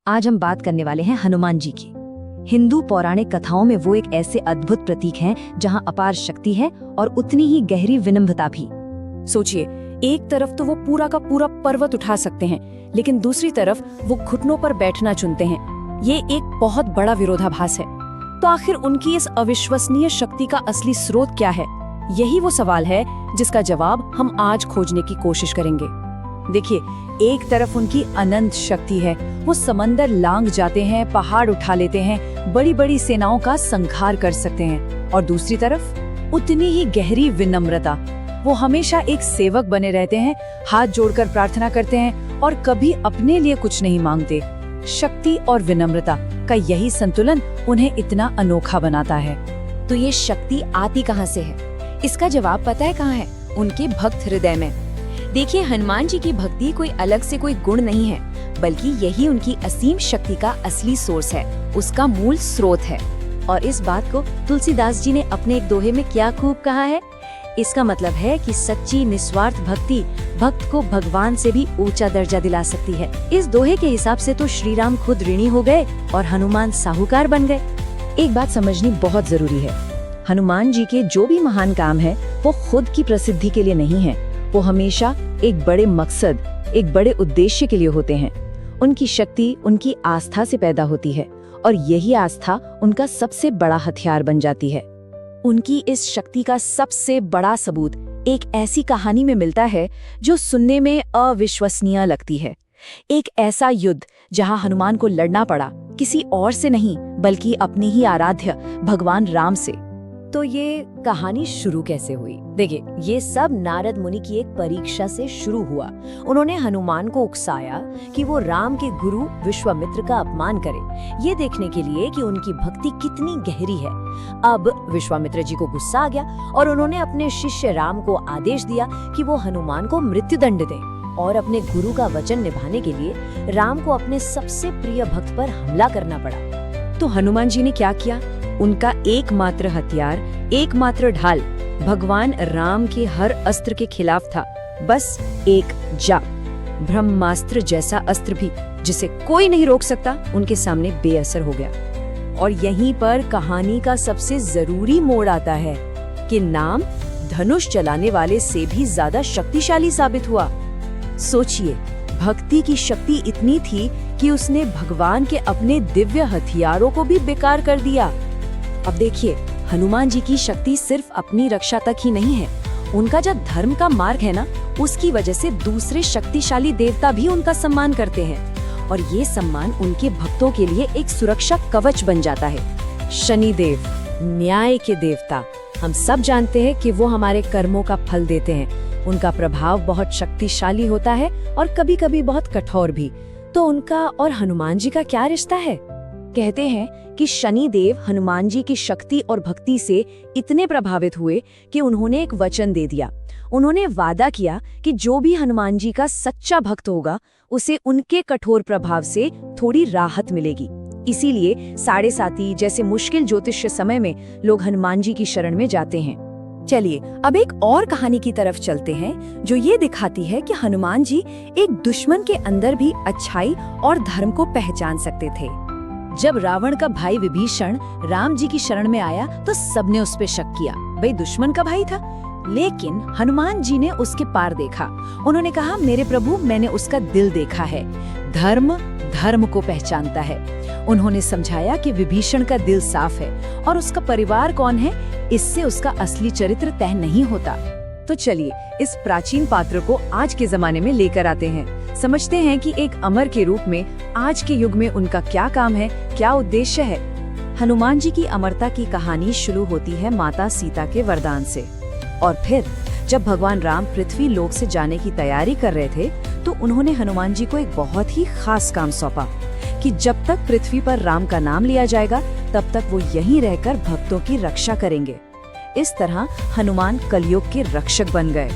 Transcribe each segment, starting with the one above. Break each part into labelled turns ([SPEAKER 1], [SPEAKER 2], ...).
[SPEAKER 1] आज हम बात करने वाले हैं हनुमान जी की। हिंदू पौराणिक कथाओं में वो एक ऐसे अद्भुत प्रतीक हैं जहां अपार शक्ति है और उतनी ही गहरी विनम्रता भी।
[SPEAKER 2] सोचिए, एक तरफ तो वो पूरा का पूरा पर्वत उठा सकते हैं, लेकिन दूसरी तरफ वो घुटनों पर बैठना चुनते हैं। ये एक बहुत बड़ा विरोधाभास है। तो आखिर उनकी इस अविश्वसनीय शक्ति का असली स्रोत क्या है? यही वो सवाल है जिसका जवाब हम आज खोजने की कोशिश करेंगे। देखिए, एक तरफ उनकी अनंत शक्ति है, वो समंदर लांघ जाते हैं, पहाड़ उठा लेते हैं, बड़ी बड़ी सेनाओं का संहार कर सकते हैं। और दूसरी तरफ उतनी ही गहरी विनम्रता, वो हमेशा एक सेवक बने रहते हैं, हाथ जोड़कर प्रार्थना करते हैं और कभी अपने लिए कुछ नहीं मांगते। शक्ति और विनम्रता का यही संतुलन उन्हें इतना अनोखा बनाता है।
[SPEAKER 3] तो ये शक्ति आती कहाँ से है? इसका जवाब पता है कहाँ है? उनके भक्त हृदय में। देखिए, हनुमान जी की भक्ति कोई अलग से कोई गुण नहीं है, बल्कि यही उनकी असीम शक्ति का असली सोर्स है, उसका मूल स्रोत है।
[SPEAKER 1] और इस बात को तुलसीदास जी ने अपने एक दोहे में क्या खूब कहा है। इसका मतलब है कि सच्ची निस्वार्थ भक्ति भक्त को भगवान से भी ऊंचा दर्जा दिला सकती है। इस दोहे के हिसाब से तो श्री राम खुद ऋणी हो गए और हनुमान साहूकार बन गए। एक बात समझनी बहुत जरूरी है, हनुमान जी के जो भी महान काम है वो खुद की प्रसिद्धि के लिए नहीं है, वो हमेशा एक बड़े मकसद, एक बड़े उद्देश्य के लिए होते हैं। उनकी शक्ति उनकी आस्था से पैदा होती है और यही आस्था उनका सबसे बड़ा हथियार बन जाती है। उनकी इस शक्ति का सबसे बड़ा सबूत एक ऐसी कहानी में मिलता है जो सुनने में अविश्वसनीय लगती है। एक ऐसा युद्ध जहां हनुमान को लड़ना पड़ा किसी और से नहीं, बल्कि अपने ही आराध्य भगवान राम से।
[SPEAKER 3] तो ये कहानी शुरू कैसे हुई? देखिए, ये सब नारद मुनि की एक परीक्षा से शुरू हुआ। उन्होंने हनुमान को उकसाया कि वो राम के गुरु विश्वामित्र का अपमान करे, ये देखने के लिए कि उनकी भक्ति कितनी गहरी है। अब विश्वामित्र जी को गुस्सा आ गया और उन्होंने अपने शिष्य राम को आदेश दिया कि वो हनुमान को मृत्युदंड दें और अपने गुरु का वचन निभाने के लिए राम को अपने सबसे प्रिय भक्त पर हमला करना पड़ा।
[SPEAKER 1] तो हनुमान जी ने क्या किया? उनका एकमात्र हथियार, एकमात्र ढाल भगवान राम के हर अस्त्र के खिलाफ था। बस एक जाप, ब्रह्मास्त्र जैसा अस्त्र भी जिसे कोई नहीं रोक सकता, उनके सामने बेअसर हो गया। और यहीं पर कहानी का सबसे जरूरी मोड़ आता है कि नाम धनुष चलाने वाले से भी ज्यादा शक्तिशाली साबित हुआ। सोचिए, भक्ति की शक्ति इतनी थी कि उसने भगवान के अपने दिव्य हथियारों को भी बेकार कर दिया। अब देखिए, हनुमान जी की शक्ति सिर्फ अपनी रक्षा तक ही नहीं है, उनका जो धर्म का मार्ग है ना, उसकी वजह से दूसरे शक्तिशाली देवता भी उनका सम्मान करते हैं और ये सम्मान उनके भक्तों के लिए एक सुरक्षा कवच बन जाता है। शनिदेव, न्याय के देवता, हम सब जानते हैं कि वो हमारे कर्मों का फल देते हैं। उनका प्रभाव बहुत शक्तिशाली होता है और कभी-कभी बहुत कठोर भी। तो उनका और हनुमान जी का क्या रिश्ता है? कहते हैं कि शनिदेव हनुमान जी की शक्ति और भक्ति से इतने प्रभावित हुए कि उन्होंने एक वचन दे दिया। उन्होंने वादा किया कि जो भी हनुमान जी का सच्चा भक्त होगा उसे उनके कठोर प्रभाव से थोड़ी राहत मिलेगी। इसीलिए साढ़े साती जैसे मुश्किल ज्योतिष समय में लोग हनुमान जी की शरण में जाते हैं।
[SPEAKER 2] चलिए, अब एक और कहानी की तरफ चलते हैं जो ये दिखाती है कि हनुमान जी एक दुश्मन के अंदर भी अच्छाई और धर्म को पहचान सकते थे।
[SPEAKER 1] जब रावण का भाई विभीषण राम जी की शरण में आया तो सबने उस पे शक किया, भाई दुश्मन का भाई था। लेकिन हनुमान जी ने उसके पार देखा। उन्होंने कहा, मेरे प्रभु, मैंने उसका दिल देखा है, धर्म धर्म को पहचानता है। उन्होंने समझाया कि विभीषण का दिल साफ है और उसका परिवार कौन है, इससे उसका असली चरित्र तय नहीं होता। तो चलिए, इस प्राचीन पात्र को आज के जमाने में लेकर आते हैं, समझते हैं कि एक अमर के रूप में आज के युग में उनका क्या काम है, क्या उद्देश्य है। हनुमान जी की अमरता की कहानी शुरू होती है माता सीता के वरदान से। और फिर जब भगवान राम पृथ्वी लोक से जाने की तैयारी कर रहे थे तो उन्होंने हनुमान जी को एक बहुत ही खास काम सौंपा कि जब तक पृथ्वी पर राम का नाम लिया जाएगा तब तक वो यहीं रहकर भक्तों की रक्षा करेंगे। इस तरह हनुमान कलयुग के रक्षक बन गए।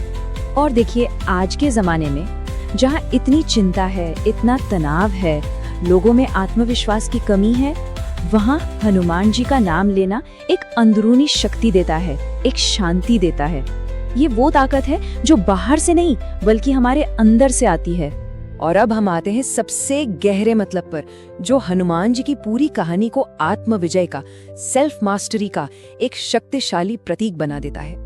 [SPEAKER 1] और देखिए, आज के जमाने में जहाँ इतनी चिंता है, इतना तनाव है, लोगों में आत्मविश्वास की कमी है, वहाँ हनुमान जी का नाम लेना एक अंदरूनी शक्ति देता है, एक शांति देता है। ये वो ताकत है जो बाहर से नहीं बल्कि हमारे अंदर से आती है।
[SPEAKER 2] और अब हम आते हैं सबसे गहरे मतलब पर, जो हनुमान जी की पूरी कहानी को आत्मविजय का, सेल्फ मास्टरी का एक शक्तिशाली प्रतीक बना देता है।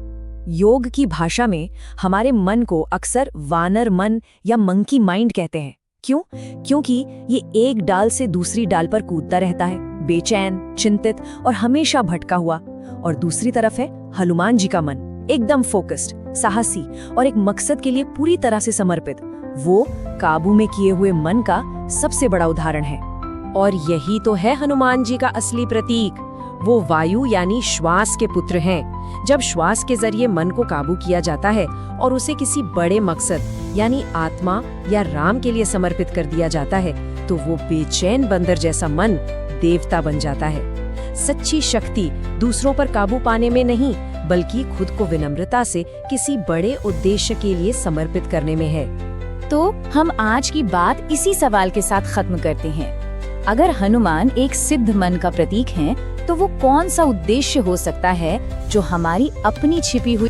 [SPEAKER 2] योग की भाषा में हमारे मन को अक्सर वानर मन या मंकी माइंड कहते हैं। क्यों? क्योंकि ये एक डाल से दूसरी डाल पर कूदता रहता है, बेचैन, चिंतित और हमेशा भटका हुआ। और दूसरी तरफ है हनुमान जी का मन, एकदम फोकस्ड, साहसी और एक मकसद के लिए पूरी तरह से समर्पित। वो काबू में किए हुए मन का सबसे बड़ा उदाहरण है। और यही तो है हनुमान जी का असली प्रतीक। वो वायु यानी श्वास के पुत्र हैं। जब श्वास के जरिए मन को काबू किया जाता है और उसे किसी बड़े मकसद यानी आत्मा या राम के लिए समर्पित कर दिया जाता है, तो वो बेचैन बंदर जैसा मन देवता बन जाता है। सच्ची शक्ति दूसरों पर काबू पाने में नहीं, बल्कि खुद को विनम्रता से किसी बड़े उद्देश्य के लिए समर्पित करने में है।
[SPEAKER 3] तो हम आज की बात इसी सवाल के साथ खत्म करते हैं। अगर हनुमान एक सिद्ध मन का प्रतीक हैं, तो वो कौन सा उद्देश्य हो सकता है जो हमारी अपनी छिपी हुई